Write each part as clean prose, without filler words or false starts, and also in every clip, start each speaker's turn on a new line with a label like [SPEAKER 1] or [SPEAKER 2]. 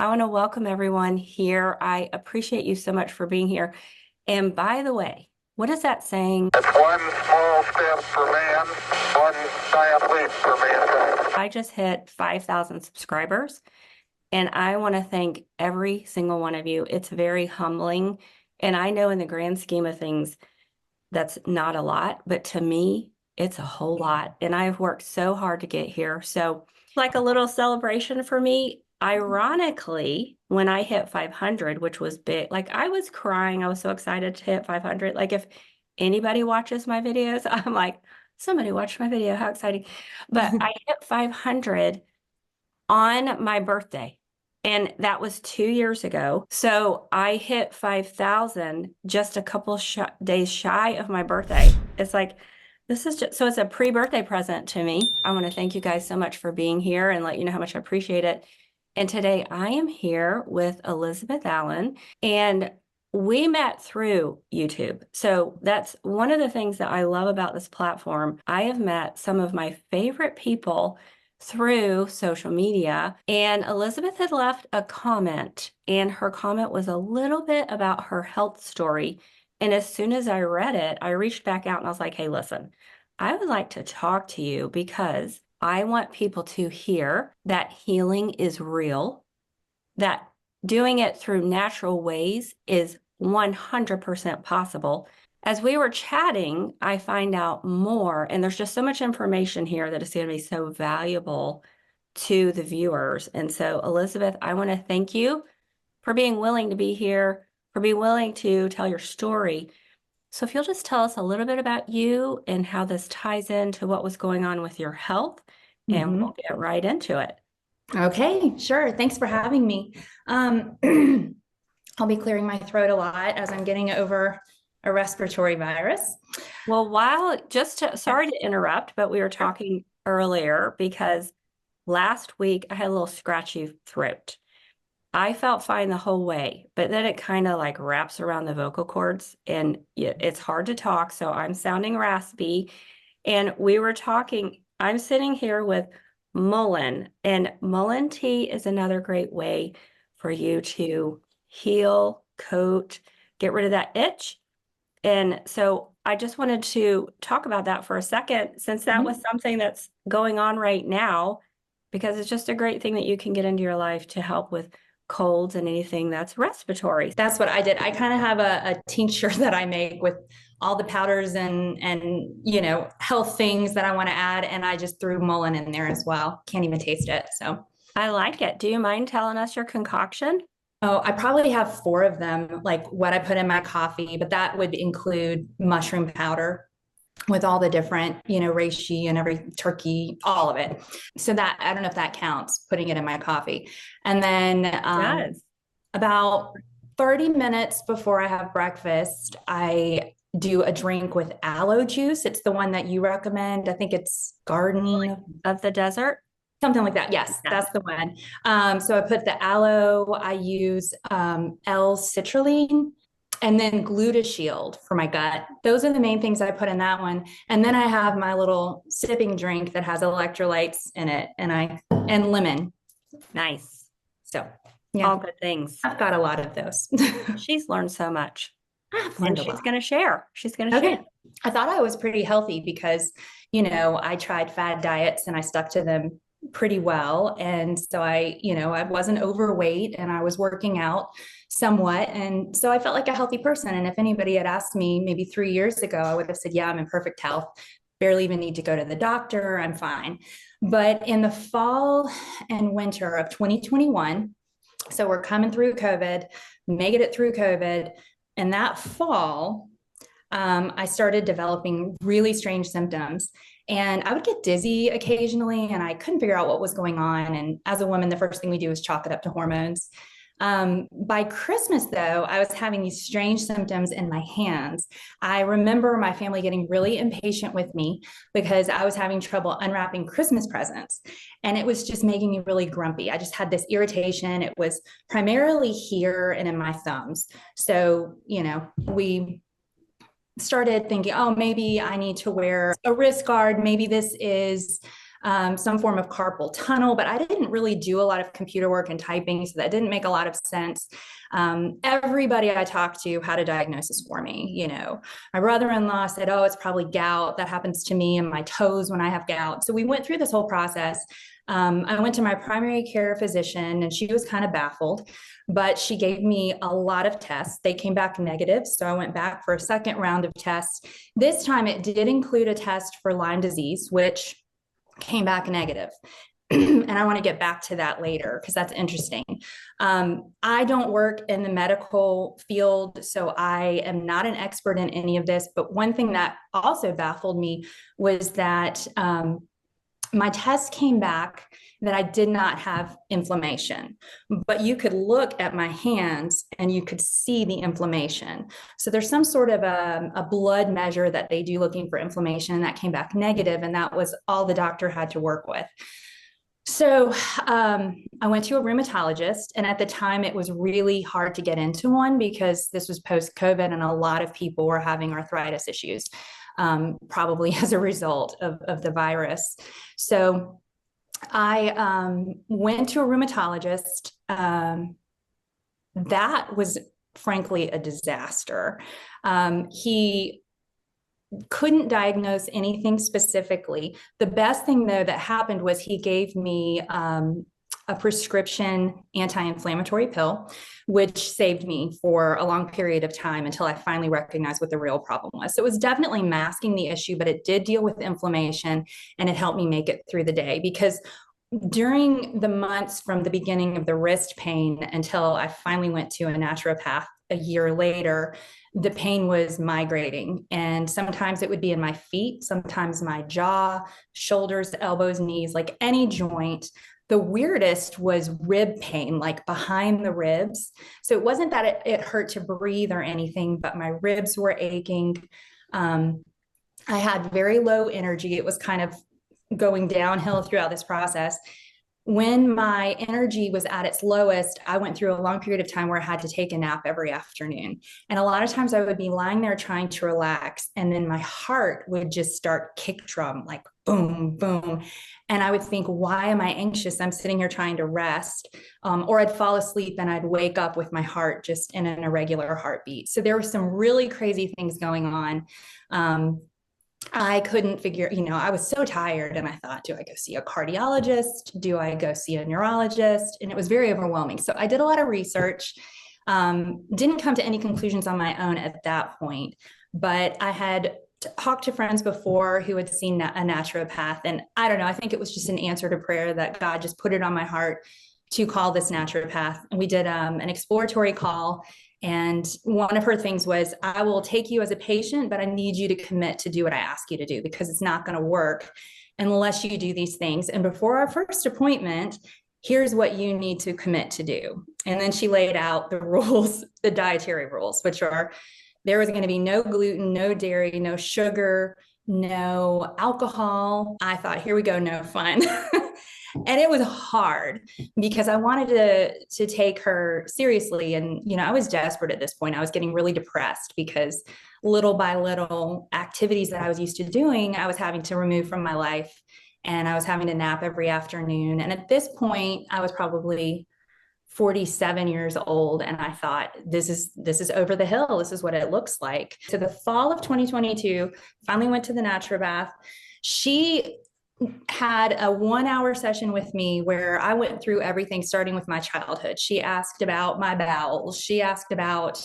[SPEAKER 1] I want to welcome everyone here. I appreciate you so much for being here. And by the way, what is that saying?
[SPEAKER 2] It's one small step for man, one giant leap for mankind.
[SPEAKER 1] I just hit 5,000 subscribers, and I want to thank every single one of you. It's very humbling. And I know in the grand scheme of things, that's not a lot, but to me, it's a whole lot. And I've worked so hard to get here. So, like a little celebration for me, ironically, when I hit 500, which was big, like I was crying. I was so excited to hit 500. Like, if anybody watches my videos, I'm like, somebody watched my video. How exciting. But I hit 500 on my birthday. And that was 2 years ago. So I hit 5,000 just a couple days shy of my birthday. It's like, this is just, so it's a pre-birthday present to me. I want to thank you guys so much for being here and let you know how much I appreciate it. And today I am here with Elizabeth Allen, and we met through YouTube. So that's one of the things that I love about this platform. I have met some of my favorite people through social media. And Elizabeth had left a comment, and her comment was a little bit about her health story. And as soon as I read it, I reached back out and I was like, hey, listen, I would like to talk to you because I want people to hear that healing is real, that doing it through natural ways is 100% possible. As we were chatting, I find out more, and there's just so much information here that is going to be so valuable to the viewers. And so, Elizabeth, I want to thank you for being willing to be here, for being willing to tell your story. So if you'll just tell us a little bit about you and how this ties into what was going on with your health, and we'll get right into it.
[SPEAKER 3] Okay, sure. Thanks for having me. I'll be clearing my throat a lot as I'm getting over a respiratory virus.
[SPEAKER 1] Well, sorry to interrupt, but we were talking earlier because last week I had a little scratchy throat. I felt fine the whole way, but then it kind of like wraps around the vocal cords and it's hard to talk. So I'm sounding raspy. And we were talking, I'm sitting here with mullein, and mullein tea is another great way for you to heal, coat, get rid of that itch. And so I just wanted to talk about that for a second, since that was something that's going on right now, because it's just a great thing that you can get into your life to help with colds and anything that's respiratory.
[SPEAKER 3] That's what I did. I kind of have a tincture that I make with all the powders and health things that I want to add, and I just threw mullein in there as well. Can't even taste it. So
[SPEAKER 1] I like it. Do you mind telling us your concoction?
[SPEAKER 3] oh, I probably have 4 of them, like what I put in my coffee, but that would include mushroom powder with all the different, reishi and every turkey, all of it. So that, I don't know if that counts, putting it in my coffee. And then about 30 minutes before I have breakfast, I do a drink with aloe juice. It's the one that you recommend. I think it's Garden
[SPEAKER 1] of the Desert.
[SPEAKER 3] Something like that. Yes, that's the one. So I put the aloe, I use L-citrulline, and then Glutashield for my gut. Those are the main things I put in that one. And then I have my little sipping drink that has electrolytes in it and lemon.
[SPEAKER 1] Nice.
[SPEAKER 3] So
[SPEAKER 1] yeah, all good things.
[SPEAKER 3] I've got a lot of those.
[SPEAKER 1] She's learned so much.
[SPEAKER 3] And
[SPEAKER 1] she's going to share. She's going to share.
[SPEAKER 3] I thought I was pretty healthy because, I tried fad diets and I stuck to them pretty well. And so I wasn't overweight and I was working out somewhat. And so I felt like a healthy person. And if anybody had asked me maybe 3 years ago, I would have said, yeah, I'm in perfect health. Barely even need to go to the doctor. I'm fine. But in the fall and winter of 2021, so we're coming through COVID, making it through COVID. And that fall, I started developing really strange symptoms. And I would get dizzy occasionally, and I couldn't figure out what was going on. And as a woman, the first thing we do is chalk it up to hormones. By Christmas, though, I was having these strange symptoms in my hands. I remember my family getting really impatient with me because I was having trouble unwrapping Christmas presents. And it was just making me really grumpy. I just had this irritation. It was primarily here and in my thumbs. So, we started thinking, oh, maybe I need to wear a wrist guard. Maybe this is some form of carpal tunnel, but I didn't really do a lot of computer work and typing, so that didn't make a lot of sense. Everybody I talked to had a diagnosis for me. You know, my brother-in-law said, oh, it's probably gout. That happens to me and my toes when I have gout. So we went through this whole process. I went to my primary care physician and she was kind of baffled, but she gave me a lot of tests. They came back negative. So I went back for a second round of tests. This time it did include a test for Lyme disease, which came back negative. And I want to get back to that later because that's interesting. I don't work in the medical field, so I am not an expert in any of this. But one thing that also baffled me was that my test came back that I did not have inflammation, but you could look at my hands and you could see the inflammation. So there's some sort of a blood measure that they do looking for inflammation, and that came back negative, and that was all the doctor had to work with. So I went to a rheumatologist, and at the time it was really hard to get into one because this was post-COVID and a lot of people were having arthritis issues, probably as a result of the virus. So I went to a rheumatologist. That was frankly a disaster. He couldn't diagnose anything specifically. The best thing though that happened was he gave me a prescription anti-inflammatory pill, which saved me for a long period of time until I finally recognized what the real problem was. So it was definitely masking the issue, but it did deal with inflammation and it helped me make it through the day, because during the months from the beginning of the wrist pain until I finally went to a naturopath a year later, the pain was migrating. And sometimes it would be in my feet, sometimes my jaw, shoulders, elbows, knees, like any joint. The weirdest was rib pain, like behind the ribs. So it wasn't that it hurt to breathe or anything, but my ribs were aching. I had very low energy. It was kind of going downhill throughout this process. When my energy was at its lowest, I went through a long period of time where I had to take a nap every afternoon. And a lot of times I would be lying there trying to relax, and then my heart would just start kick drum, like boom, boom. And I would think, why am I anxious? I'm sitting here trying to rest. Or I'd fall asleep and I'd wake up with my heart just in an irregular heartbeat. So there were some really crazy things going on. I couldn't figure, I was so tired and I thought, do I go see a cardiologist? Do I go see a neurologist? And it was very overwhelming. So I did a lot of research, didn't come to any conclusions on my own at that point, but I had talked to friends before who had seen a naturopath. And I don't know, I think it was just an answer to prayer that God just put it on my heart to call this naturopath. And we did an exploratory call. And one of her things was, I will take you as a patient, but I need you to commit to do what I ask you to do, because it's not going to work unless you do these things. And before our first appointment, here's what you need to commit to do. And then she laid out the rules, the dietary rules, which are, there was going to be no gluten, no dairy, no sugar, no alcohol. I thought, here we go, no fun. And it was hard because I wanted to take her seriously. And, I was desperate at this point. I was getting really depressed because little by little activities that I was used to doing, I was having to remove from my life, and I was having to nap every afternoon. And at this point, I was probably 47 years old. And I thought, this is over the hill. This is what it looks like. So the fall of 2022, finally went to the naturopath. She had a 1-hour session with me where I went through everything, starting with my childhood. She asked about my bowels. She asked about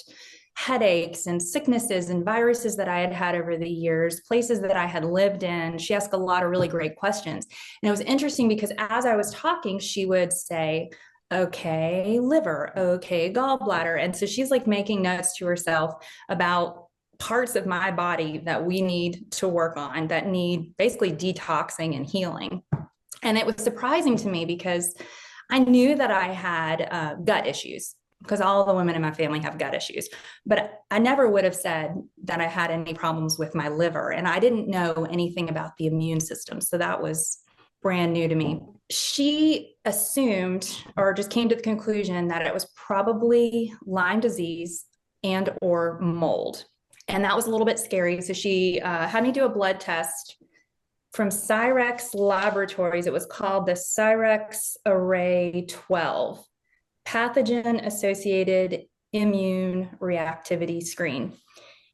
[SPEAKER 3] headaches and sicknesses and viruses that I had had over the years, places that I had lived in. She asked a lot of really great questions. And it was interesting because as I was talking, she would say, okay, liver, okay, gallbladder. And so she's like making notes to herself about parts of my body that we need to work on, that need basically detoxing and healing. And it was surprising to me because I knew that I had gut issues, because all the women in my family have gut issues, but I never would have said that I had any problems with my liver. And I didn't know anything about the immune system. So that was brand new to me. She assumed, or just came to the conclusion, that it was probably Lyme disease and or mold. And that was a little bit scary. So she had me do a blood test from Cyrex Laboratories. It was called the Cyrex Array 12 Pathogen Associated Immune Reactivity Screen.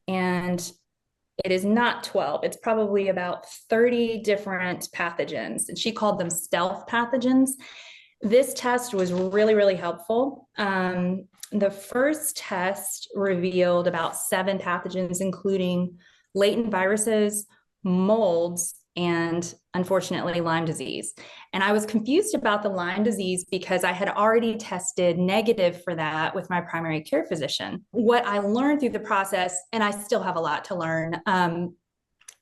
[SPEAKER 3] And it is not 12, it's probably about 30 different pathogens. And she called them stealth pathogens. This test was really, really helpful. The first test revealed about 7 pathogens, including latent viruses, molds, and unfortunately Lyme disease. And I was confused about the Lyme disease because I had already tested negative for that with my primary care physician. What I learned through the process, and I still have a lot to learn,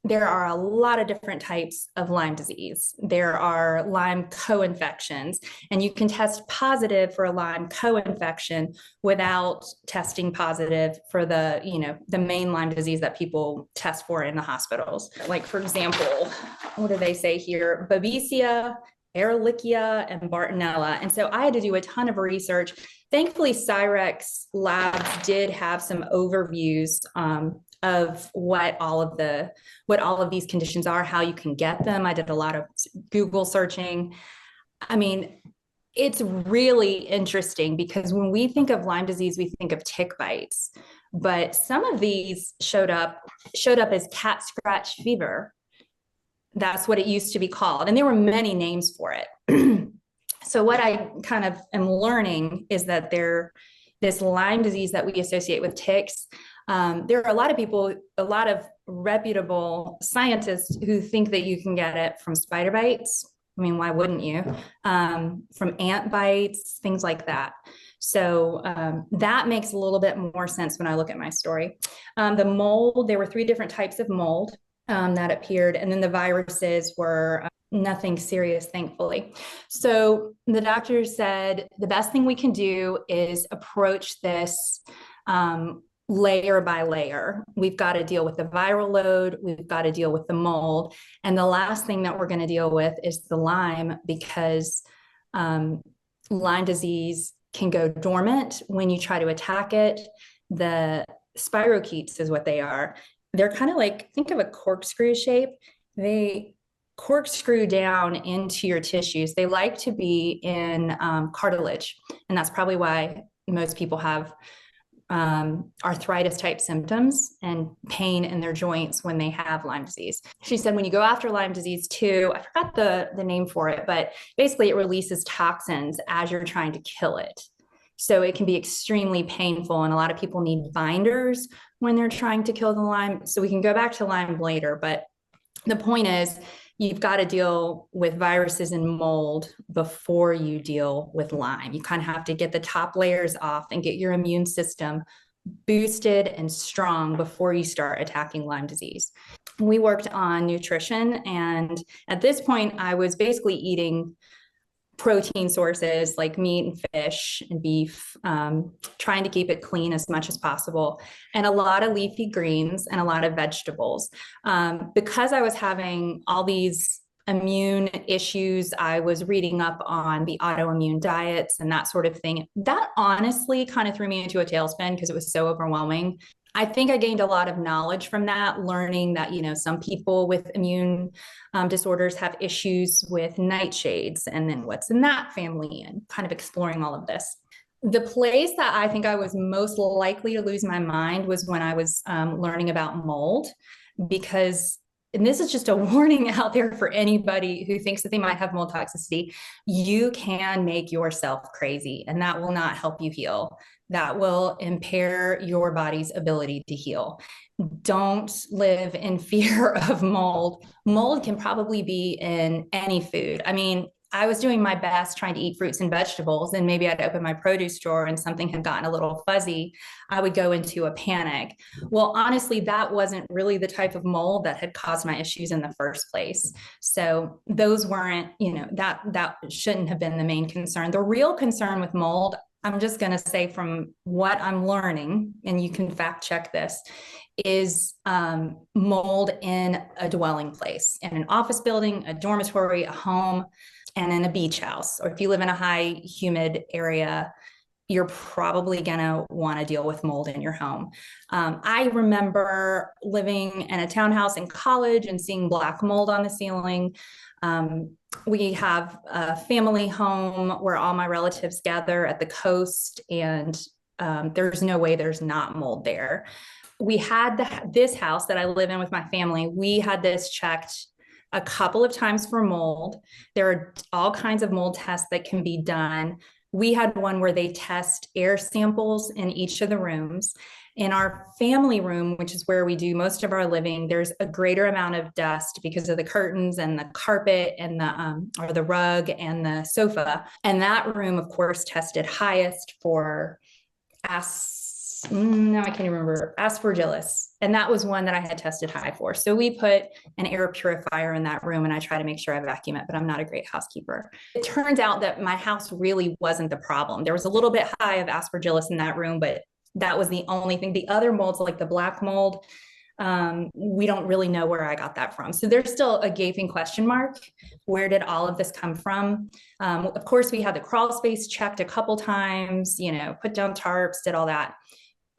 [SPEAKER 3] there are a lot of different types of Lyme disease. There are Lyme co-infections, and you can test positive for a Lyme co-infection without testing positive for the, the main Lyme disease that people test for in the hospitals. Like, for example, what do they say here? Babesia, Ehrlichia, and Bartonella. And so I had to do a ton of research. Thankfully, Cyrex Labs did have some overviews of what all of these conditions are, how you can get them. I did a lot of Google searching. I mean, it's really interesting because when we think of Lyme disease, we think of tick bites, but some of these showed up as cat scratch fever. That's what it used to be called. And there were many names for it. So what I kind of am learning is that this Lyme disease that we associate with ticks, there are a lot of people, a lot of reputable scientists who think that you can get it from spider bites. I mean, why wouldn't you? From ant bites, things like that. So that makes a little bit more sense when I look at my story. The mold, there were 3 different types of mold that appeared, and then the viruses were nothing serious, thankfully. So the doctor said the best thing we can do is approach this layer by layer. We've got to deal with the viral load, we've got to deal with the mold, and the last thing that we're going to deal with is the Lyme, because Lyme disease can go dormant when you try to attack it. The spirochetes is what they are. They're kind of like, think of a corkscrew shape. They corkscrew down into your tissues. They like to be in cartilage, and that's probably why most people have arthritis type symptoms and pain in their joints when they have Lyme disease. She said when you go after Lyme disease too, I forgot the name for it, but basically it releases toxins as you're trying to kill it. So it can be extremely painful, and a lot of people need binders when they're trying to kill the Lyme. So we can go back to Lyme later, but the point is you've got to deal with viruses and mold before you deal with Lyme. You kind of have to get the top layers off and get your immune system boosted and strong before you start attacking Lyme disease. We worked on nutrition, and at this point, I was basically eating protein sources like meat and fish and beef, trying to keep it clean as much as possible, and a lot of leafy greens and a lot of vegetables. Because I was having all these immune issues, I was reading up on the autoimmune diets and that sort of thing. That honestly kind of threw me into a tailspin because it was so overwhelming. I think I gained a lot of knowledge from that, learning that, some people with immune disorders have issues with nightshades, and then what's in that family, and kind of exploring all of this. The place that I think I was most likely to lose my mind was when I was learning about mold, because, and this is just a warning out there for anybody who thinks that they might have mold toxicity, you can make yourself crazy, and that will not help you heal. That will impair your body's ability to heal. Don't live in fear of mold. Mold can probably be in any food. I mean, I was doing my best trying to eat fruits and vegetables, and maybe I'd open my produce drawer and something had gotten a little fuzzy. I would go into a panic. Well, honestly, that wasn't really the type of mold that had caused my issues in the first place. So those weren't, that shouldn't have been the main concern. The real concern with mold, I'm just going to say from what I'm learning, and you can fact check this, is mold in a dwelling place, in an office building, a dormitory, a home, and in a beach house. Or if you live in a high humid area, you're probably going to want to deal with mold in your home. I remember living in a townhouse in college and seeing black mold on the ceiling. We have a family home where all my relatives gather at the coast, and there's no way there's not mold there. We had this house that I live in with my family. We had this checked a couple of times for mold. There are all kinds of mold tests that can be done. We had one where they test air samples in each of the rooms. In our family room, which is where we do most of our living, there's a greater amount of dust because of the curtains and the carpet and the rug and the sofa. And that room, of course, tested highest for no, I can't even remember, aspergillus. And that was one that I had tested high for. So we put an air purifier in that room, and I try to make sure I vacuum it, but I'm not a great housekeeper. It turns out that my house really wasn't the problem. There was a little bit high of aspergillus in that room, but that was the only thing. The other molds, like the black mold, we don't really know where I got that from. So there's still a gaping question mark. Where did all of this come from? Of course, we had the crawl space checked a couple times, put down tarps, did all that.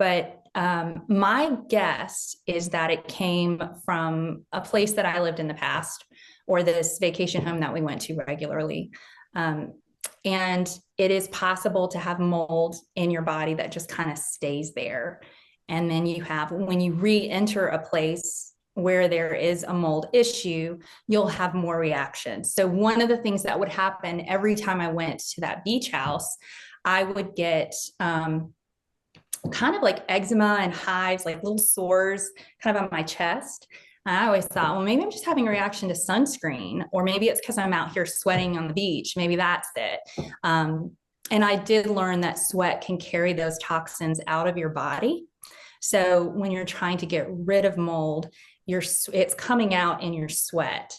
[SPEAKER 3] But my guess is that it came from a place that I lived in the past, or this vacation home that we went to regularly. And it is possible to have mold in your body that just kind of stays there. And then when you re-enter a place where there is a mold issue, you'll have more reactions. So one of the things that would happen every time I went to that beach house, I would get kind of like eczema and hives, like little sores kind of on my chest. And I always thought, well, maybe I'm just having a reaction to sunscreen, or maybe it's because I'm out here sweating on the beach. Maybe that's it. And I did learn that sweat can carry those toxins out of your body. So when you're trying to get rid of mold, it's coming out in your sweat.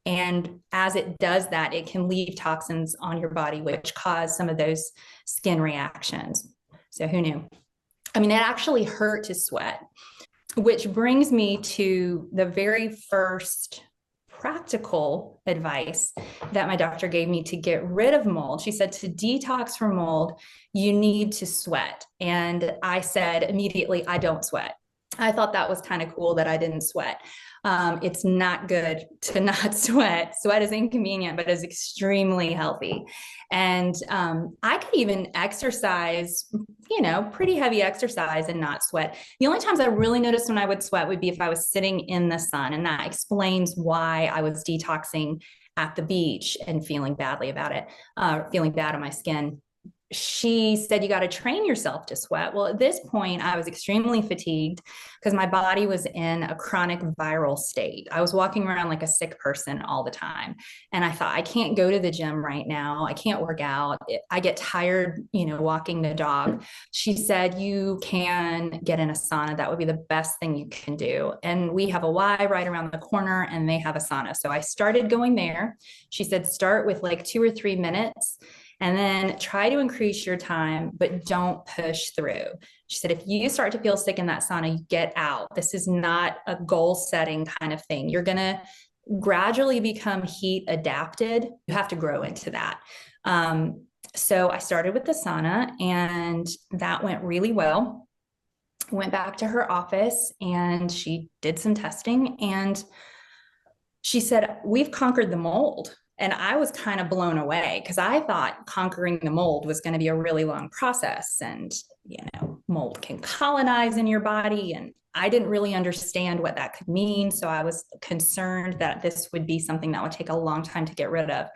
[SPEAKER 3] And as it does that, it can leave toxins on your body, which cause some of those skin reactions. So who knew? I mean, it actually hurt to sweat, which brings me to the very first practical advice that my doctor gave me to get rid of mold. She said, to detox from mold, you need to sweat. And I said immediately, I don't sweat. I thought that was kind of cool that I didn't sweat. It's not good to not sweat. Sweat is inconvenient, but is extremely healthy. And I could even exercise, pretty heavy exercise and not sweat. The only times I really noticed when I would sweat would be if I was sitting in the sun. And that explains why I was detoxing at the beach and feeling badly about it, feeling bad on my skin. She said, you got to train yourself to sweat. Well, at this point, I was extremely fatigued because my body was in a chronic viral state. I was walking around like a sick person all the time. And I thought, I can't go to the gym right now. I can't work out. I get tired, walking the dog. She said, you can get in a sauna. That would be the best thing you can do. And we have a Y right around the corner, and they have a sauna. So I started going there. She said, start with like 2 or 3 minutes. And then try to increase your time, but don't push through. She said, if you start to feel sick in that sauna, you get out. This is not a goal setting kind of thing. You're going to gradually become heat adapted. You have to grow into that. So I started with the sauna, and that went really well. Went back to her office, and she did some testing, and she said, we've conquered the mold. And I was kind of blown away because I thought conquering the mold was going to be a really long process. And, mold can colonize in your body. And I didn't really understand what that could mean. So I was concerned that this would be something that would take a long time to get rid of.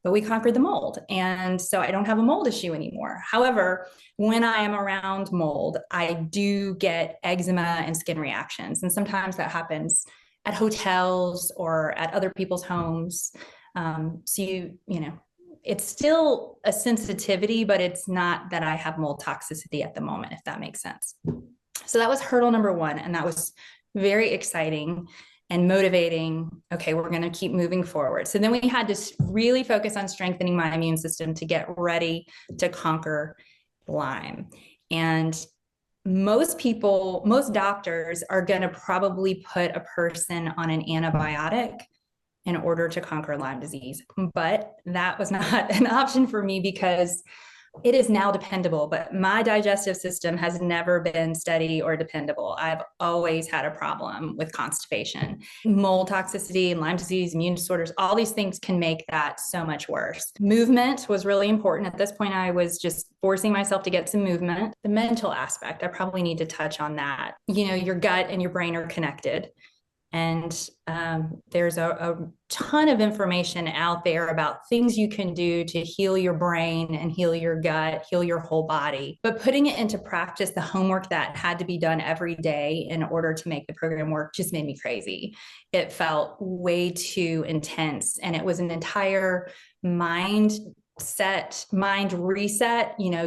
[SPEAKER 3] But we conquered the mold. And so I don't have a mold issue anymore. However, when I am around mold, I do get eczema and skin reactions. And sometimes that happens at hotels or at other people's homes. So it's still a sensitivity, but it's not that I have mold toxicity at the moment, if that makes sense. So that was hurdle number 1. And that was very exciting and motivating. Okay, we're going to keep moving forward. So then we had to really focus on strengthening my immune system to get ready to conquer Lyme. And most doctors are going to probably put a person on an antibiotic in order to conquer Lyme disease. But that was not an option for me because It is now dependable, but my digestive system has never been steady or dependable. I've always had a problem with constipation. Mold toxicity, Lyme disease, immune disorders, all these things can make that so much worse. Movement was really important. At this point, I was just forcing myself to get some movement. The mental aspect, I probably need to touch on that. You know, your gut and your brain are connected. And there's a ton of information out there about things you can do to heal your brain and heal your gut, heal your whole body. But putting it into practice, the homework that had to be done every day in order to make the program work just made me crazy. It felt way too intense. And it was an entire mind reset. You know,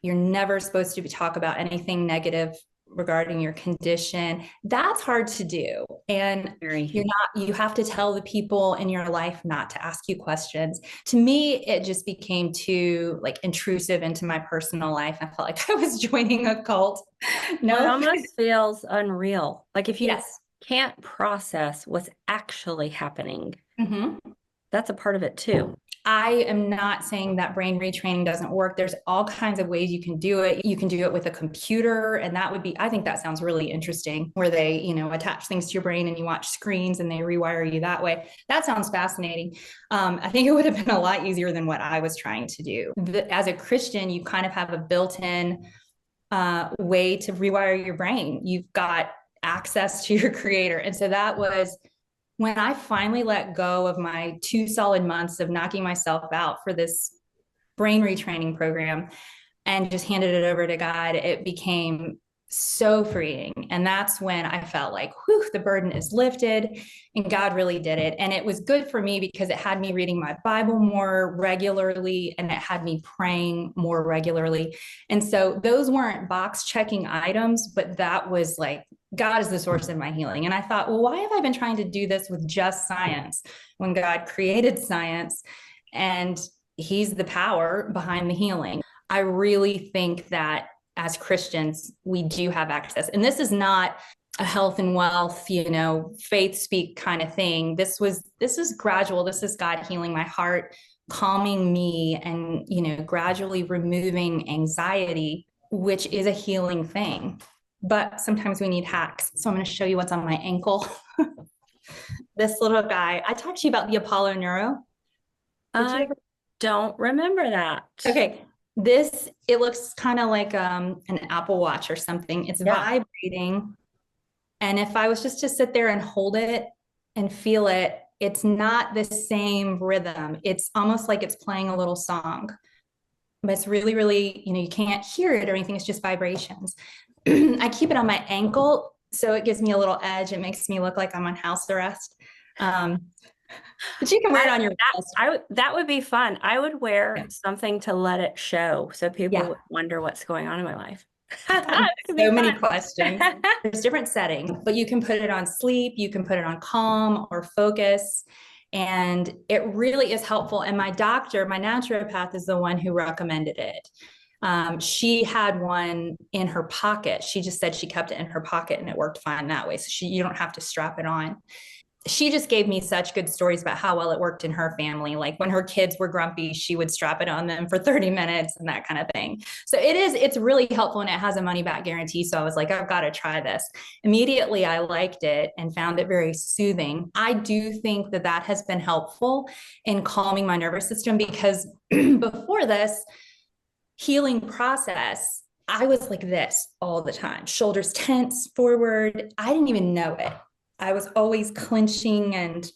[SPEAKER 3] you're never supposed to talk about anything negative regarding your condition. That's hard to do. And you have to tell the people in your life not to ask you questions. To me, it just became too like intrusive into my personal life. I felt like I was joining a cult.
[SPEAKER 1] No, it almost feels unreal. Like if you
[SPEAKER 3] Yes.
[SPEAKER 1] can't process what's actually happening,
[SPEAKER 3] Mm-hmm.
[SPEAKER 1] that's a part of it too.
[SPEAKER 3] I am not saying that brain retraining doesn't work. There's all kinds of ways you can do it. You can do it with a computer, and that would be, I think that sounds really interesting, where they, you know, attach things to your brain and you watch screens and they rewire you that way. That sounds fascinating. I think it would have been a lot easier than what I was trying to do. As a Christian, you kind of have a built-in way to rewire your brain. You've got access to your creator. And so that was when I finally let go of my 2 solid months of knocking myself out for this brain retraining program and just handed it over to God, it became so freeing. And that's when I felt like, whew, the burden is lifted, and God really did it. And it was good for me because it had me reading my Bible more regularly, and it had me praying more regularly. And so those weren't box checking items, but that was like, God is the source of my healing. And I thought, well, why have I been trying to do this with just science when God created science and He's the power behind the healing? I really think that as Christians, we do have access. And this is not a health and wealth, you know, faith speak kind of thing. This is gradual. This is God healing my heart, calming me, and, you know, gradually removing anxiety, which is a healing thing. But sometimes we need hacks. So I'm going to show you what's on my ankle. This little guy. I talked to you about the Apollo Neuro.
[SPEAKER 1] I don't remember that.
[SPEAKER 3] Okay. It looks kind of like an Apple Watch or something. It's vibrating. And if I was just to sit there and hold it and feel it, it's not the same rhythm. It's almost like it's playing a little song. But it's really, really, you know, you can't hear it or anything. It's just vibrations. I keep it on my ankle, so it gives me a little edge. It makes me look like I'm on house arrest. But you can wear it on your wrist.
[SPEAKER 1] That would be fun. I would wear something to let it show, so people would wonder what's going on in my life.
[SPEAKER 3] So many questions. There's different settings, but you can put it on sleep, you can put it on calm or focus, and it really is helpful. And my doctor, my naturopath, is the one who recommended it. She had one in her pocket. She just said she kept it in her pocket and it worked fine that way. So you don't have to strap it on. She just gave me such good stories about how well it worked in her family. Like when her kids were grumpy, she would strap it on them for 30 minutes and that kind of thing. So it's really helpful, and it has a money back guarantee. So I was like, I've got to try this. Immediately, I liked it and found it very soothing. I do think that has been helpful in calming my nervous system, because before this healing process, I was like this all the time, shoulders tense forward. I didn't even know it. I was always clenching and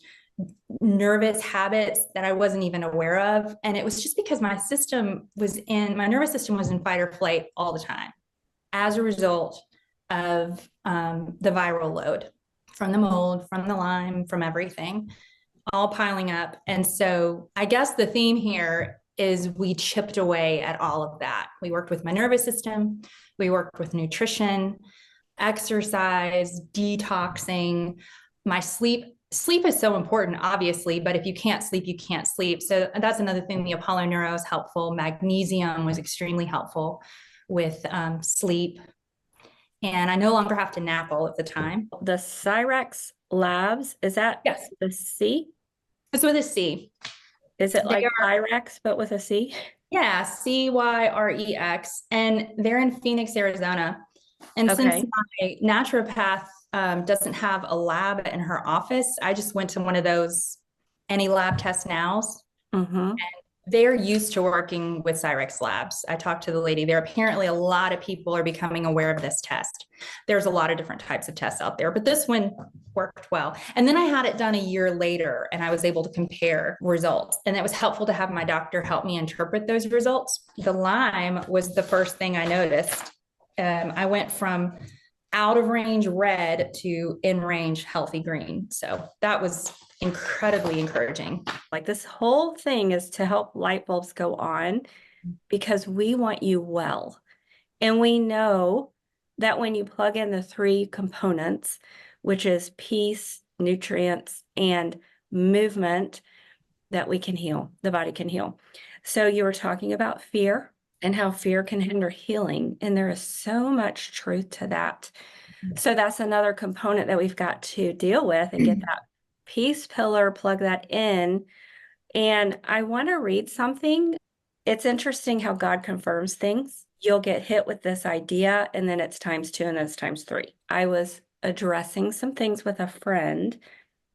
[SPEAKER 3] nervous habits that I wasn't even aware of. And it was just because my nervous system was in fight or flight all the time as a result of the viral load from the mold, from the Lyme, from everything, all piling up. And so I guess the theme here is we chipped away at all of that. We worked with my nervous system. We worked with nutrition, exercise, detoxing. My sleep is so important, obviously, but if you can't sleep, you can't sleep. So that's another thing. The Apollo Neuro is helpful. Magnesium was extremely helpful with sleep. And I no longer have to nap all of the time.
[SPEAKER 1] The Cyrex Labs, is that the C?
[SPEAKER 3] It's with a C.
[SPEAKER 1] Is it like Cyrex, but with a C?
[SPEAKER 3] Yeah, Cyrex, and they're in Phoenix, Arizona. And since
[SPEAKER 1] Okay.
[SPEAKER 3] my naturopath doesn't have a lab in her office, I just went to one of those any lab test nows.
[SPEAKER 1] Mm-hmm.
[SPEAKER 3] They're used to working with Cyrex labs. I talked to the lady there. Apparently, a lot of people are becoming aware of this test. There's a lot of different types of tests out there, but this one worked well. And then I had it done a year later and I was able to compare results. And it was helpful to have my doctor help me interpret those results. The Lyme was the first thing I noticed. I went from out of range red to in range healthy green. So that was incredibly encouraging.
[SPEAKER 1] Like this whole thing is to help light bulbs go on because we want you well. And we know that when you plug in the three components, which is peace, nutrients, and movement, that we can heal, the body can heal. So you were talking about fear and how fear can hinder healing. And there is so much truth to that. So that's another component that we've got to deal with and get that peace pillar, plug that in. And I want to read something. It's interesting how God confirms things. You'll get hit with this idea, and then it's times two, and then it's times three. I was addressing some things with a friend,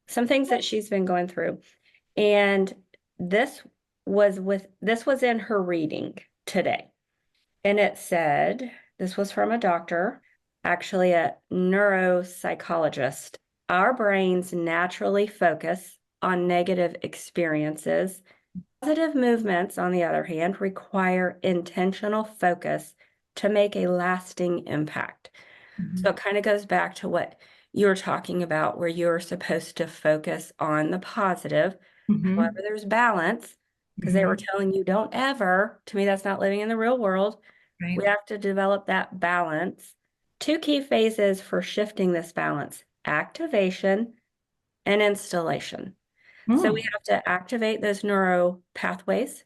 [SPEAKER 1] some things that she's been going through. And this was in her reading today. And it said, this was from a doctor, actually a neuropsychologist. Our brains naturally focus on negative experiences. Positive movements, on the other hand, require intentional focus to make a lasting impact. So it kind of goes back to what you were talking about, where you're supposed to focus on the positive. However, there's balance, because they were telling you don't ever, to me, that's not living in the real world.
[SPEAKER 3] Right.
[SPEAKER 1] We have to develop that balance. Two key phases for shifting this balance: activation and installation. So we have to activate those neuro pathways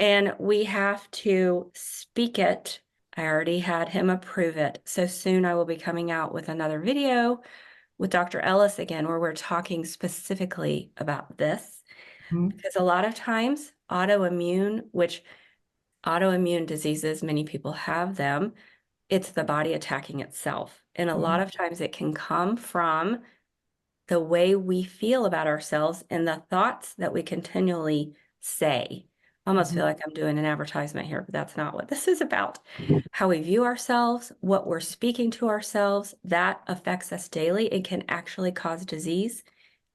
[SPEAKER 1] and we have to speak it. I already had him approve it. So soon I will be coming out with another video with Dr. Ellis again, where we're talking specifically about this. Because a lot of times autoimmune diseases, many people have them, it's the body attacking itself. And a lot of times it can come from the way we feel about ourselves and the thoughts that we continually say. I almost feel like I'm doing an advertisement here, but that's not what this is about. How we view ourselves, what we're speaking to ourselves, that affects us daily. It can actually cause disease,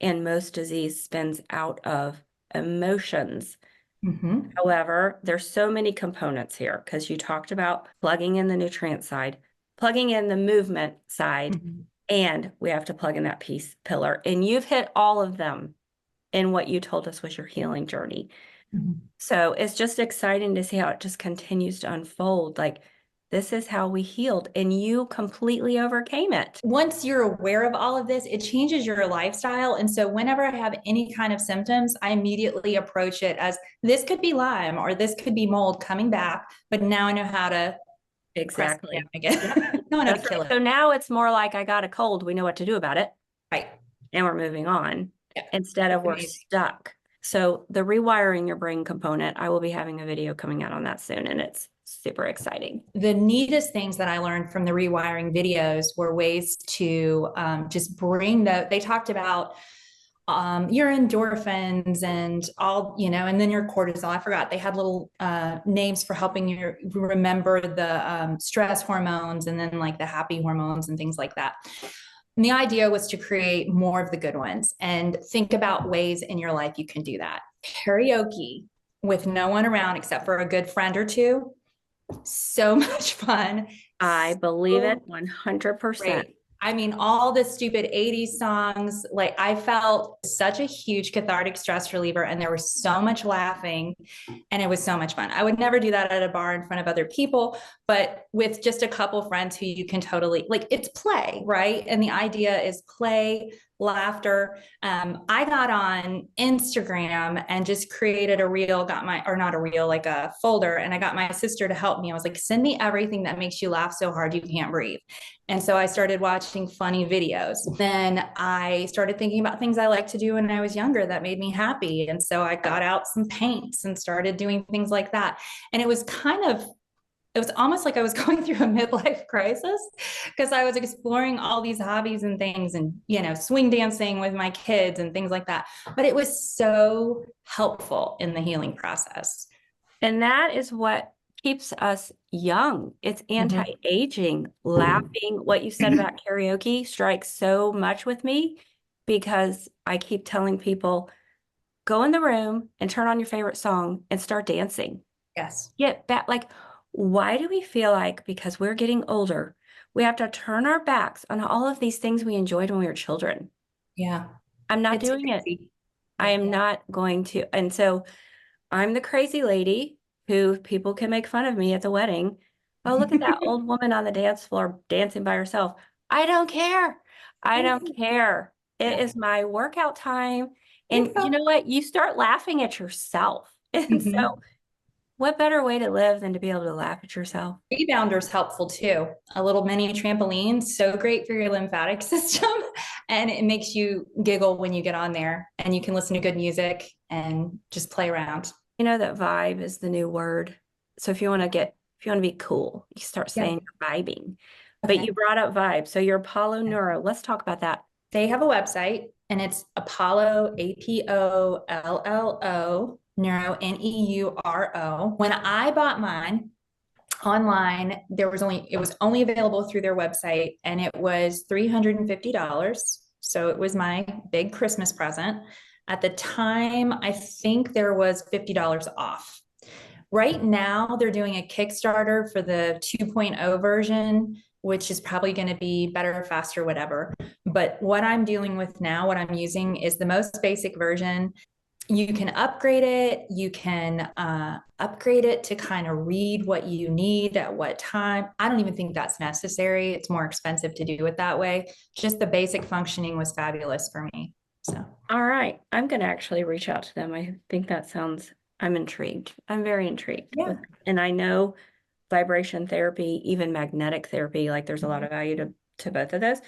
[SPEAKER 1] and most disease spins out of emotions. However, there's so many components here because you talked about plugging in the nutrient side, plugging in the movement side, and we have to plug in that peace pillar. And you've hit all of them in what you told us was your healing journey. So it's just exciting to see how it just continues to unfold. Like, this is how we healed, and you completely overcame it.
[SPEAKER 3] Once you're aware of all of this, it changes your lifestyle. And so whenever I have any kind of symptoms, I immediately approach it as this could be Lyme or this could be mold coming back, but now I know how to
[SPEAKER 1] Exactly.
[SPEAKER 3] again. No, I know how to kill it.
[SPEAKER 1] So now it's more like I got a cold. We know what to do about it.
[SPEAKER 3] Right.
[SPEAKER 1] And we're moving on
[SPEAKER 3] Yeah.
[SPEAKER 1] instead of we're
[SPEAKER 3] Amazing.
[SPEAKER 1] stuck. So the rewiring your brain component, I will be having a video coming out on that soon, and it's super exciting.
[SPEAKER 3] The neatest things that I learned from the rewiring videos were ways to just bring they talked about your endorphins and all, and then your cortisol. I forgot they had little names for helping you remember the stress hormones and then like the happy hormones and things like that. And the idea was to create more of the good ones and think about ways in your life you can do that. Karaoke with no one around except for a good friend or two. So much fun.
[SPEAKER 1] I believe it 100%.
[SPEAKER 3] Great. I mean, all the stupid 80s songs, like I felt such a huge cathartic stress reliever, and there was so much laughing and it was so much fun. I would never do that at a bar in front of other people, but with just a couple friends who you can totally, like, it's play, right? And the idea is play, laughter. I got on Instagram and just created a reel, or not a reel, like a folder. And I got my sister to help me. I was like, send me everything that makes you laugh so hard you can't breathe. And so I started watching funny videos. Then I started thinking about things I liked to do when I was younger that made me happy. And so I got out some paints and started doing things like that. And it was almost like I was going through a midlife crisis because I was exploring all these hobbies and things and, swing dancing with my kids and things like that. But it was so helpful in the healing process.
[SPEAKER 1] And that is what keeps us young. It's anti-aging. Laughing. What you said about karaoke strikes so much with me because I keep telling people, go in the room and turn on your favorite song and start dancing.
[SPEAKER 3] Yes.
[SPEAKER 1] Get back. Like, why do we feel like because we're getting older, we have to turn our backs on all of these things we enjoyed when we were children?
[SPEAKER 3] Yeah.
[SPEAKER 1] I'm not
[SPEAKER 3] It's
[SPEAKER 1] doing it.
[SPEAKER 3] crazy.
[SPEAKER 1] I am not going to. And so I'm the crazy lady who people can make fun of me at the wedding. Oh, look at that old woman on the dance floor dancing by herself. I don't care. I don't care. It
[SPEAKER 3] Yeah.
[SPEAKER 1] is my workout time. And
[SPEAKER 3] Yeah.
[SPEAKER 1] you know what? You start laughing at yourself. And
[SPEAKER 3] Mhm.
[SPEAKER 1] so what better way to live than to be able to laugh at yourself?
[SPEAKER 3] Rebounder's helpful too. A little mini trampoline, so great for your lymphatic system. And it makes you giggle when you get on there and you can listen to good music and just play around.
[SPEAKER 1] You know that vibe is the new word. So if you want to be cool, you start
[SPEAKER 3] Yeah.
[SPEAKER 1] saying you're vibing. But
[SPEAKER 3] Okay.
[SPEAKER 1] you brought up vibe. So you're Apollo Neuro. Let's talk about that.
[SPEAKER 3] They have a website and it's Apollo, APOLLO, Neuro, NEURO. When I bought mine online, it was only available through their website and it was $350. So it was my big Christmas present. At the time, I think there was $50 off. Right now, they're doing a Kickstarter for the 2.0 version, which is probably going to be better, faster, whatever. But what I'm dealing with now, what I'm using is the most basic version. You can upgrade it. You can upgrade it to kind of read what you need at what time. I don't even think that's necessary. It's more expensive to do it that way. Just the basic functioning was fabulous for me. So,
[SPEAKER 1] All right. I'm going to actually reach out to them. I think I'm intrigued. I'm very intrigued.
[SPEAKER 3] yeah.
[SPEAKER 1] And I know vibration therapy, even magnetic therapy, like there's a lot of value to both of those.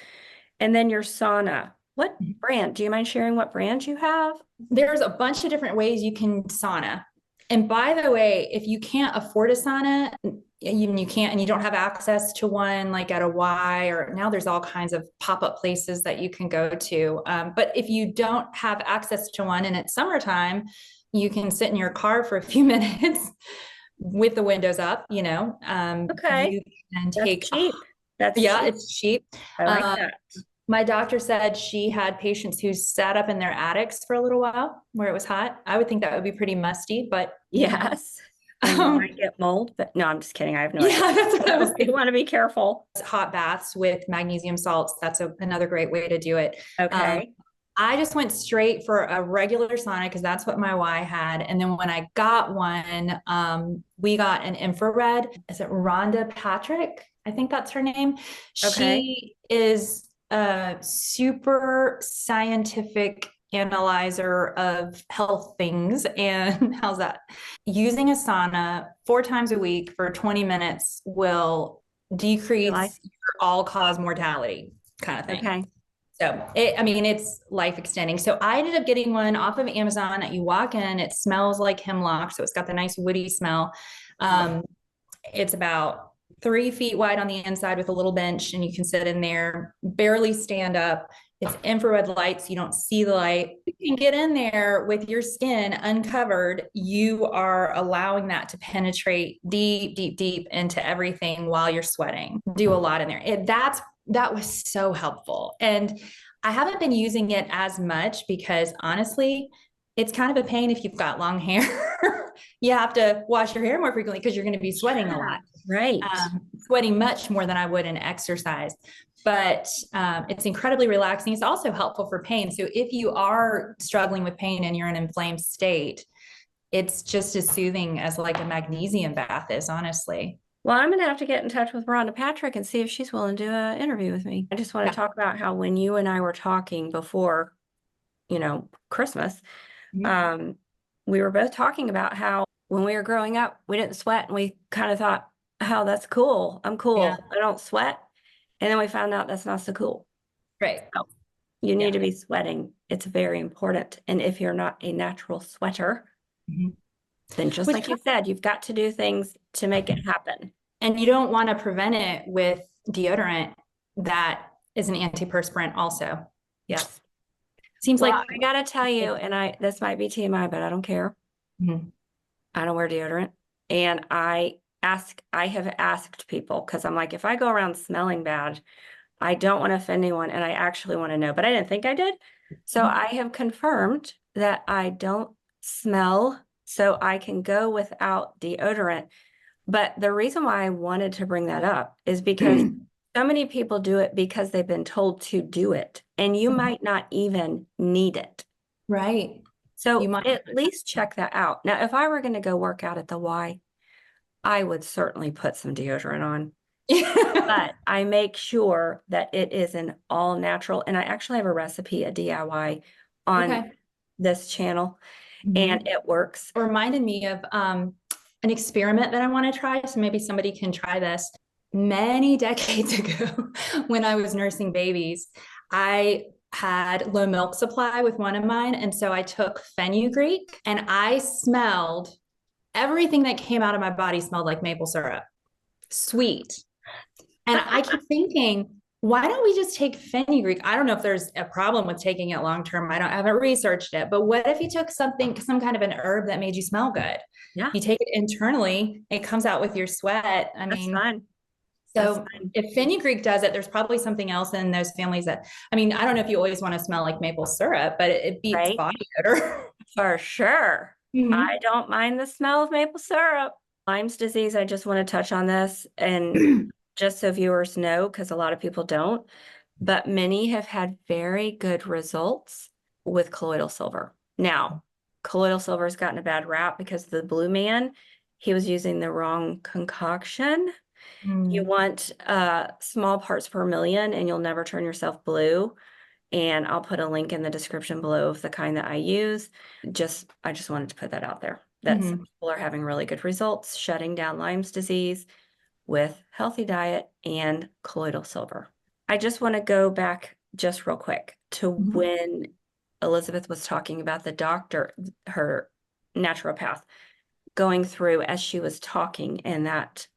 [SPEAKER 1] And then your sauna. What brand? Do you mind sharing what brand you have?
[SPEAKER 3] There's a bunch of different ways you can sauna. And by the way, if you can't afford a sauna, you can't, and you don't have access to one like at a Y, or now there's all kinds of pop-up places that you can go to. But if you don't have access to one and it's summertime, you can sit in your car for a few minutes with the windows up,
[SPEAKER 1] Okay.
[SPEAKER 3] you can
[SPEAKER 1] That's
[SPEAKER 3] take,
[SPEAKER 1] cheap. That's
[SPEAKER 3] yeah,
[SPEAKER 1] cheap.
[SPEAKER 3] it's cheap.
[SPEAKER 1] I like that.
[SPEAKER 3] My doctor said she had patients who sat up in their attics for a little while where it was hot. I would think that would be pretty musty, but
[SPEAKER 1] Yes. And you might get mold, but no, I'm just kidding. I have no
[SPEAKER 3] yeah,
[SPEAKER 1] idea.
[SPEAKER 3] that's what I was
[SPEAKER 1] You
[SPEAKER 3] thinking.
[SPEAKER 1] want to be careful.
[SPEAKER 3] Hot baths with magnesium salts. That's another great way to do it.
[SPEAKER 1] Okay.
[SPEAKER 3] I just went straight for a regular sauna because that's what my Y had. And then when I got one, we got an infrared. Is it Rhonda Patrick? I think that's her name.
[SPEAKER 1] Okay.
[SPEAKER 3] She is a super scientific analyzer of health things. And how's that? Using a sauna 4 times a week for 20 minutes will decrease your all-cause mortality kind of thing.
[SPEAKER 1] Okay.
[SPEAKER 3] So it's life extending. So I ended up getting one off of Amazon that you walk in, it smells like hemlock. So it's got the nice woody smell. It's about 3 feet wide on the inside with a little bench and you can sit in there, barely stand up. It's infrared light, so you don't see the light. You can get in there with your skin uncovered. You are allowing that to penetrate deep, deep, deep into everything while you're sweating. Do a lot in there. That was so helpful. And I haven't been using it as much because honestly, it's kind of a pain if you've got long hair. You have to wash your hair more frequently because you're going to be sweating a lot.
[SPEAKER 1] Right.
[SPEAKER 3] Sweating much more than I would in exercise. But it's incredibly relaxing. It's also helpful for pain. So if you are struggling with pain and you're in an inflamed state, it's just as soothing as like a magnesium bath is, honestly.
[SPEAKER 1] Well, I'm going to have to get in touch with Rhonda Patrick and see if she's willing to do an interview with me. I just want to
[SPEAKER 3] Yeah.
[SPEAKER 1] talk about how when you and I were talking before, Christmas,
[SPEAKER 3] Mhm.
[SPEAKER 1] we were both talking about how when we were growing up, we didn't sweat, and we kind of thought, "Oh, that's cool. I'm cool.
[SPEAKER 3] Yeah.
[SPEAKER 1] I don't sweat." And then we found out that's not so cool.
[SPEAKER 3] Right.
[SPEAKER 1] So you
[SPEAKER 3] Yeah.
[SPEAKER 1] need to be sweating. It's very important. And if you're not a natural sweater,
[SPEAKER 3] Mhm.
[SPEAKER 1] then just
[SPEAKER 3] Which
[SPEAKER 1] like you said, you've got to do things to make it happen.
[SPEAKER 3] And you don't want to prevent it with deodorant that is an antiperspirant also.
[SPEAKER 1] Yes.
[SPEAKER 3] Seems
[SPEAKER 1] Well,
[SPEAKER 3] like
[SPEAKER 1] I gotta tell you, and this might be TMI, but I don't care.
[SPEAKER 3] Mhm.
[SPEAKER 1] I don't wear deodorant. And I have asked people, because I'm like, if I go around smelling bad, I don't want to offend anyone, and I actually want to know, but I didn't think I did. So
[SPEAKER 3] Mhm.
[SPEAKER 1] I have confirmed that I don't smell, so I can go without deodorant. But the reason why I wanted to bring that up is because so many people do it because they've been told to do it, and you might not even need it.
[SPEAKER 3] Right. You
[SPEAKER 1] So
[SPEAKER 3] might.
[SPEAKER 1] at least check that out. Now, if I were going to go work out at the Y, I would certainly put some deodorant on, but I make sure that it is an all natural. And I actually have a recipe, a DIY on
[SPEAKER 3] Okay.
[SPEAKER 1] this channel, and
[SPEAKER 3] Mhm.
[SPEAKER 1] it works.
[SPEAKER 3] It reminded me of an experiment that I want to try. So maybe somebody can try this. Many decades ago, when I was nursing babies, I had low milk supply with one of mine. And so I took fenugreek and I smelled everything that came out of my body smelled like maple syrup, sweet. And I keep thinking, why don't we just take fenugreek? I don't know if there's a problem with taking it long term. I haven't researched it, but what if you took some kind of an herb that made you smell good?
[SPEAKER 1] Yeah,
[SPEAKER 3] You take it internally, it comes out with your sweat. I
[SPEAKER 1] that's
[SPEAKER 3] mean,
[SPEAKER 1] fine. That's
[SPEAKER 3] so
[SPEAKER 1] fine.
[SPEAKER 3] if fenugreek does it, there's probably something else in those families that, I mean, I don't know if you always want to smell like maple syrup, but it beats
[SPEAKER 1] Right?
[SPEAKER 3] body odor.
[SPEAKER 1] For sure. I
[SPEAKER 3] Mhm.
[SPEAKER 1] don't mind the smell of maple syrup. Lyme's disease, I just want to touch on this, and just so viewers know, because a lot of people don't, but many have had very good results with colloidal silver. Now, colloidal silver has gotten a bad rap because the blue man, he was using the wrong concoction. You
[SPEAKER 3] Mm.
[SPEAKER 1] want small parts per million, and you'll never turn yourself blue. And I'll put a link in the description below of the kind that I use. I just wanted to put that out there, that some
[SPEAKER 3] Mhm.
[SPEAKER 1] people are having really good results shutting down Lyme's disease with healthy diet and colloidal silver. I just want to go back just real quick to
[SPEAKER 3] Mhm.
[SPEAKER 1] when Elizabeth was talking about the doctor, her naturopath, going through as she was talking, and that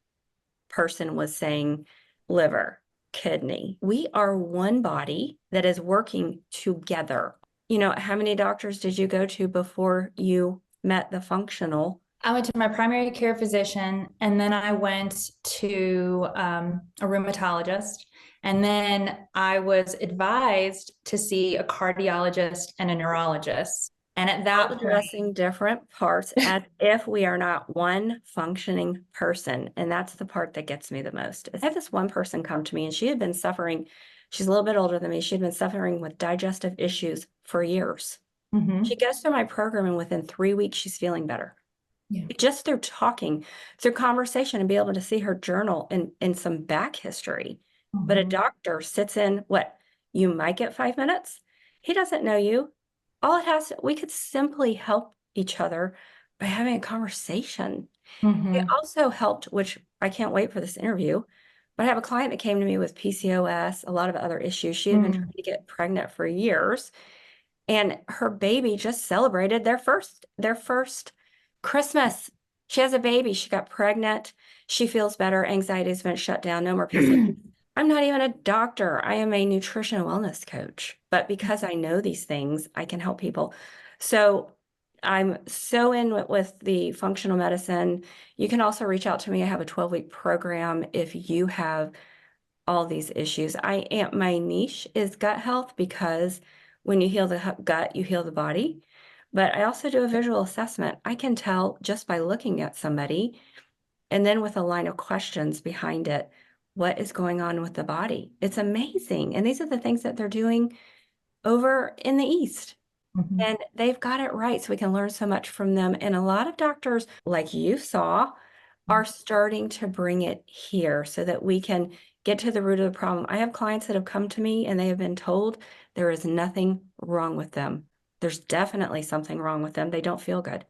[SPEAKER 1] person was saying liver, kidney. We are one body that is working together. How many doctors did you go to before you met the functional?
[SPEAKER 3] I went to my primary care physician, and then I went to a rheumatologist. And then I was advised to see a cardiologist and a neurologist. And at
[SPEAKER 1] All
[SPEAKER 3] that point,
[SPEAKER 1] addressing different parts as if we are not one functioning person. And that's the part that gets me the most. I had this one person come to me, and she had been suffering. She's a little bit older than me. She'd been suffering with digestive issues for years. She
[SPEAKER 3] Mhm.
[SPEAKER 1] goes through my program, and within 3 weeks, she's feeling better.
[SPEAKER 3] Yeah.
[SPEAKER 1] Just through talking, through conversation, and be able to see her journal and some back history. But a
[SPEAKER 3] Mhm.
[SPEAKER 1] doctor sits in what you might get 5 minutes. He doesn't know you. We could simply help each other by having a conversation. It
[SPEAKER 3] Mhm.
[SPEAKER 1] also helped, which I can't wait for this interview, but I have a client that came to me with PCOS, a lot of other issues. She had been trying
[SPEAKER 3] Mhm.
[SPEAKER 1] to get pregnant for years, and her baby just celebrated their first Christmas. She has a baby. She got pregnant. She feels better. Anxiety's been shut down. No more PCOS. I'm not even a doctor. I am a nutrition and wellness coach. But because I know these things, I can help people. So I'm so in with the functional medicine. You can also reach out to me. I have a 12-week program if you have all these issues. My niche is gut health, because when you heal the gut, you heal the body. But I also do a visual assessment. I can tell just by looking at somebody, and then with a line of questions behind it, what is going on with the body. It's amazing. And these are the things that they're doing over in the East.
[SPEAKER 3] Mhm.
[SPEAKER 1] And they've got it right. So we can learn so much from them. And a lot of doctors, like you saw, are starting to bring it here so that we can get to the root of the problem. I have clients that have come to me and they have been told there is nothing wrong with them. There's definitely something wrong with them. They don't feel good.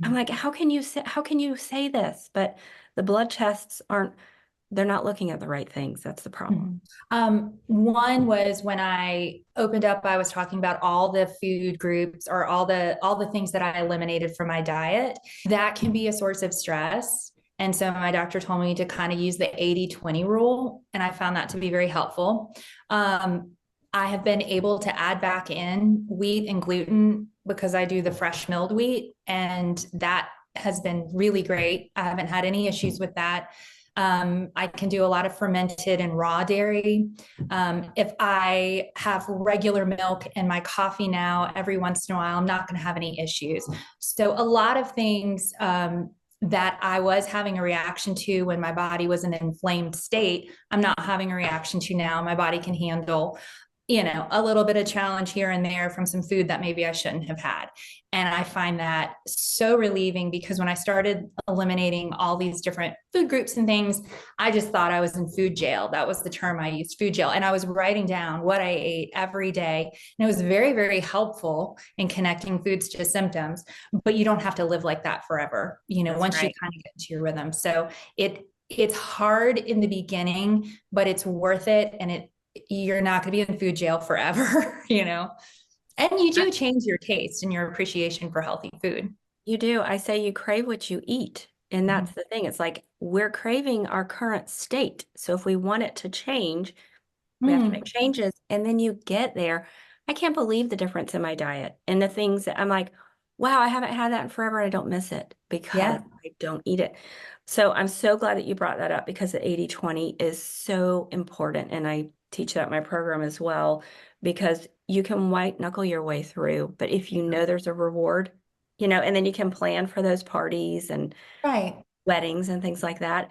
[SPEAKER 1] I'm like, how can you say this? But the blood tests they're not looking at the right things. That's the problem.
[SPEAKER 3] One was when I opened up, I was talking about all the food groups or all the things that I eliminated from my diet. That can be a source of stress. And so my doctor told me to kind of use the 80-20 rule. And I found that to be very helpful. I have been able to add back in wheat and gluten because I do the fresh milled wheat. And that has been really great. I haven't had any issues with that. I can do a lot of fermented and raw dairy. If I have regular milk in my coffee now, every once in a while, I'm not going to have any issues. So a lot of things that I was having a reaction to when my body was in an inflamed state, I'm not having a reaction to now. My body can handle a little bit of challenge here and there from some food that maybe I shouldn't have had. And I find that so relieving because when I started eliminating all these different food groups and things, I just thought I was in food jail. That was the term I used, food jail. And I was writing down what I ate every day. And it was very, very helpful in connecting foods to symptoms, but you don't have to live like that forever,
[SPEAKER 1] That's
[SPEAKER 3] once you
[SPEAKER 1] right.
[SPEAKER 3] kind of get into your rhythm. So it's hard in the beginning, but it's worth it. And you're not going to be in food jail forever, and you do change your taste and your appreciation for healthy food.
[SPEAKER 1] You do. I say you crave what you eat. And that's the thing. It's like we're craving our current state. So if we want it to change, we have to make changes. And then you get there. I can't believe the difference in my diet and the things that I'm like, wow, I haven't had that in forever. And I don't miss it because
[SPEAKER 3] Yeah.
[SPEAKER 1] I don't eat it. So I'm so glad that you brought that up because the 80-20 is so important. And I teach that in my program as well, because you can white knuckle your way through. But if you know there's a reward, and then you can plan for those parties and
[SPEAKER 3] Right.
[SPEAKER 1] weddings and things like that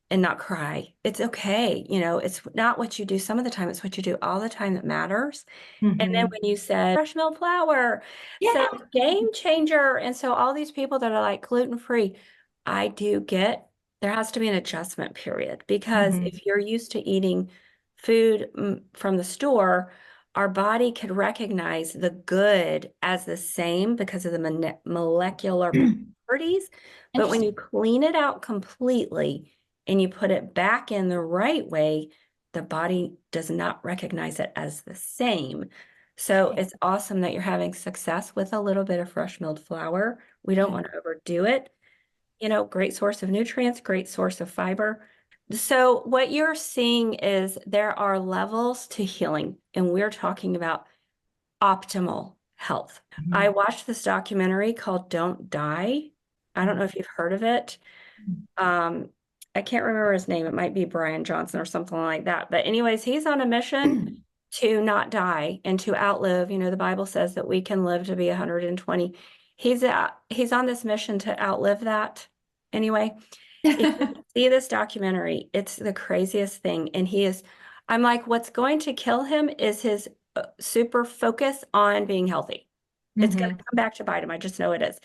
[SPEAKER 1] and not cry. It's okay. It's not what you do some of the time, it's what you do all the time that matters. And then when you said fresh milled flour, so
[SPEAKER 3] Yeah.
[SPEAKER 1] game changer. And so all these people that are like gluten-free, I do get there has to be an adjustment period because if you're used to eating food from the store, our body could recognize the good as the same because of the molecular properties. But when you
[SPEAKER 3] Interesting.
[SPEAKER 1] clean it out completely and you put it back in the right way, the body does not recognize it as the same. So it's awesome that you're having success with a little bit of fresh milled flour. We don't want to overdo it. Great source of nutrients, great source of fiber. So what you're seeing is there are levels to healing, and we're talking about optimal health. I watched this documentary called Don't Die. I don't know if you've heard of it. I can't remember his name. It might be Brian Johnson or something like that. But anyways, he's on a mission to not die and to outlive. The Bible says that we can live to be 120. He's on this mission to outlive that. Anyway, if you see this documentary, it's the craziest thing. And I'm like, what's going to kill him is his super focus on being healthy. It's going to come back to bite him. I just know it is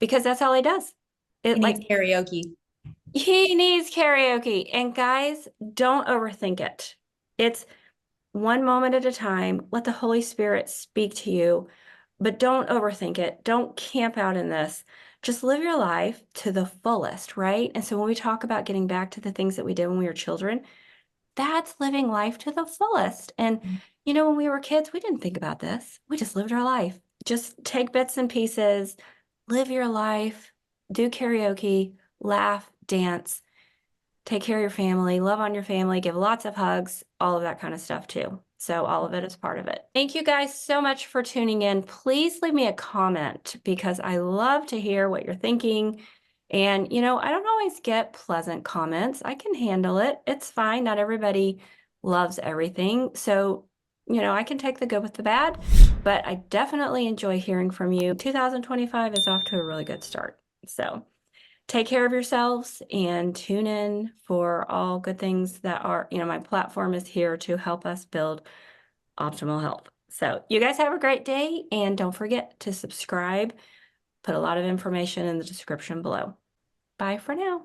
[SPEAKER 1] because that's all he does.
[SPEAKER 3] He needs karaoke.
[SPEAKER 1] He needs karaoke. And guys, don't overthink it. It's one moment at a time. Let the Holy Spirit speak to you, but don't overthink it. Don't camp out in this. Just live your life to the fullest, right? And so when we talk about getting back to the things that we did when we were children, that's living life to the fullest. And, when we were kids, we didn't think about this. We just lived our life. Just take bits and pieces, live your life, do karaoke, laugh, dance, take care of your family, love on your family, give lots of hugs, all of that kind of stuff too. So all of it is part of it. Thank you guys so much for tuning in. Please leave me a comment because I love to hear what you're thinking. And, I don't always get pleasant comments. I can handle it. It's fine. Not everybody loves everything. So, I can take the good with the bad, but I definitely enjoy hearing from you. 2025 is off to a really good start. So take care of yourselves and tune in for all good things that are, my platform is here to help us build optimal health. So you guys have a great day and don't forget to subscribe. Put a lot of information in the description below. Bye for now.